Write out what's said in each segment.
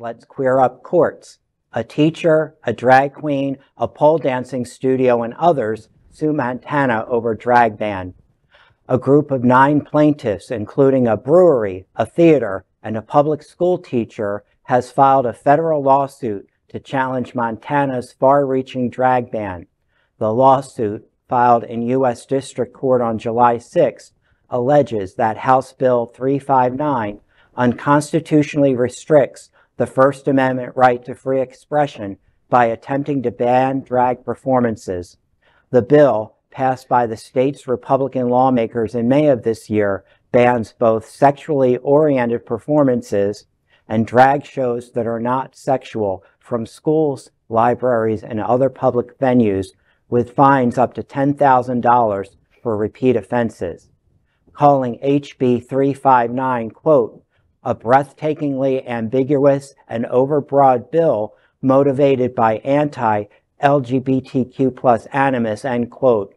Let's Queer Up Courts. A teacher, a drag queen, a pole dancing studio, and others sue Montana over drag ban. A group of 9 plaintiffs, including a brewery, a theater, and a public school teacher, has filed a federal lawsuit to challenge Montana's far-reaching drag ban. The lawsuit, filed in U.S. District Court on July 6, alleges that House Bill 359 unconstitutionally restricts the First Amendment right to free expression by attempting to ban drag performances. The bill, passed by the state's Republican lawmakers in May of this year, bans both sexually oriented performances and drag shows that are not sexual from schools, libraries, and other public venues, with fines up to $10,000 for repeat offenses. Calling HB 359, quote, a breathtakingly ambiguous and overbroad bill motivated by anti-LGBTQ plus animus, end quote.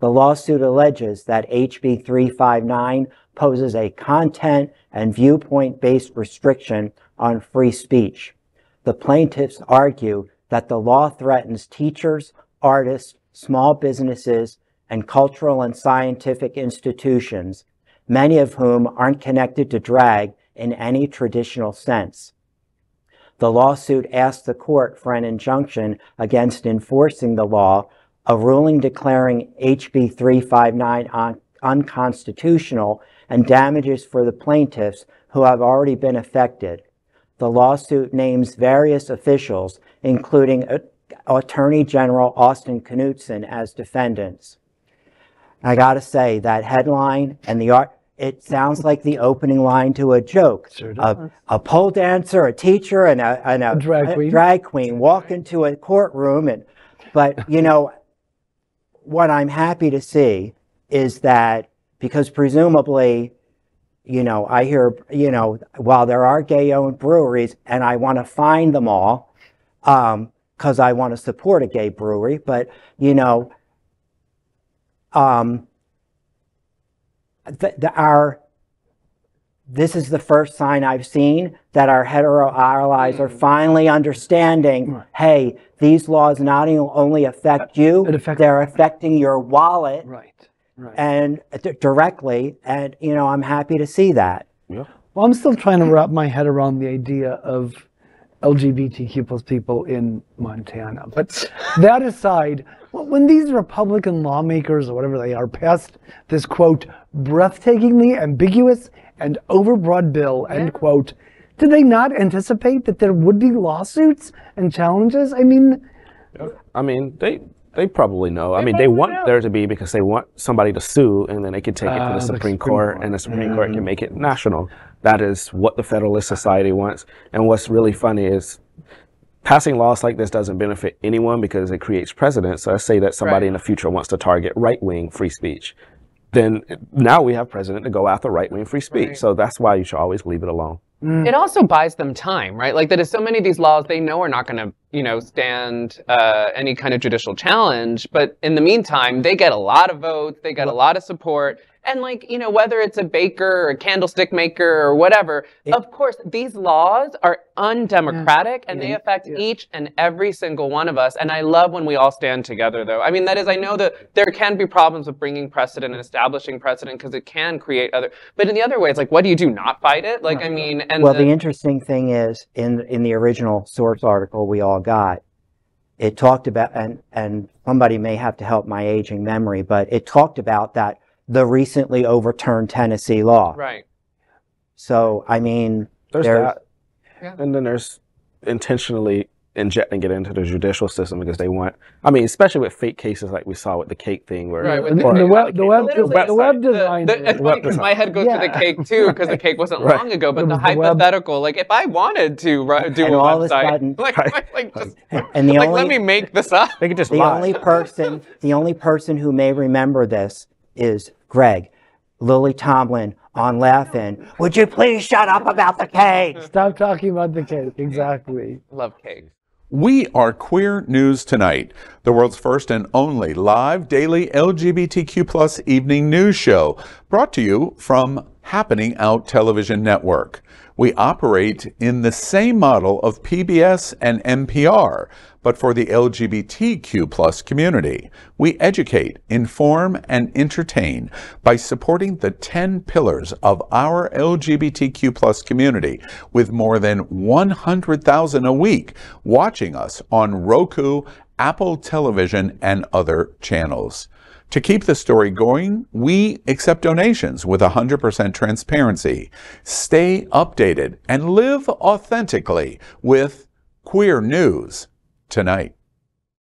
The lawsuit alleges that HB 359 poses a content and viewpoint-based restriction on free speech. The plaintiffs argue that the law threatens teachers, artists, small businesses, and cultural and scientific institutions, many of whom aren't connected to drag in any traditional sense. The lawsuit asks the court for an injunction against enforcing the law, a ruling declaring HB 359 unconstitutional, and damages for the plaintiffs who have already been affected. The lawsuit names various officials, including Attorney General Austin Knudsen, as defendants. I gotta say, that headline and it sounds like the opening line to a joke. Sure does. A pole dancer, a teacher, and a drag queen walk into a courtroom. But, you know, what I'm happy to see is that, because presumably, you know, I hear, you know, while there are gay-owned breweries, and I want to find them all, because I want to support a gay brewery, but, you know, this is the first sign I've seen that our hetero allies are finally understanding, right, hey, these laws not only affect you, they're affecting your wallet, right, and directly, and, you know, I'm happy to see that. Yeah. Well, I'm still trying to wrap my head around the idea of LGBTQ plus people in Montana. But that aside, when these Republican lawmakers, or whatever they are, passed this, quote, breathtakingly ambiguous and overbroad bill, end quote, did they not anticipate that there would be lawsuits and challenges? I mean, they probably know. I mean, they want there to be, because they want somebody to sue, and then they can take it to the Supreme Court, and the Supreme Court can make it national. That is what the Federalist Society wants. And what's really funny is passing laws like this doesn't benefit anyone because it creates precedents. So let's say that somebody in the future wants to target right-wing free speech. Then now we have precedent to go after right-wing free speech. Right. So that's why you should always leave it alone. It also buys them time, right? Like, that is so many of these laws they know are not going to, you know, stand any kind of judicial challenge. But in the meantime, they get a lot of votes, they get a lot of support. And, like, you know, whether it's a baker or a candlestick maker or whatever, of course, these laws are undemocratic and they affect each and every single one of us. And I love when we all stand together, though. I mean, that is, I know that there can be problems with bringing precedent and establishing precedent because it can create other, but in the other way, it's like, what do you do? Not fight it? Like, I mean, and well, the interesting thing is, in the original source article we all got, it talked about, and somebody may have to help my aging memory, but it talked about that the recently overturned Tennessee law. Right. So, I mean, there's that. Yeah. And then there's intentionally injecting it into the judicial system because they want, I mean, especially with fake cases like we saw with the cake thing, where the web design. It's funny because my head goes to the cake too, because the cake wasn't long ago, but the hypothetical, like, if I wanted to do a website, let me make this up. They could just the only person who may remember this is Greg. Lily Tomlin on Laugh-In. Would you please shut up about the cake? Stop talking about the cake. Exactly. Love cake. We are Queer News Tonight, the world's first and only live daily LGBTQ plus evening news show, brought to you from Happening Out television network. We operate in the same model of PBS and NPR, but for the LGBTQ+ community. We educate, inform, and entertain by supporting the 10 pillars of our LGBTQ+ community, with more than 100,000 a week watching us on Roku, Apple Television, and other channels. To keep the story going, we accept donations with 100% transparency. Stay updated and live authentically with Queer News Tonight.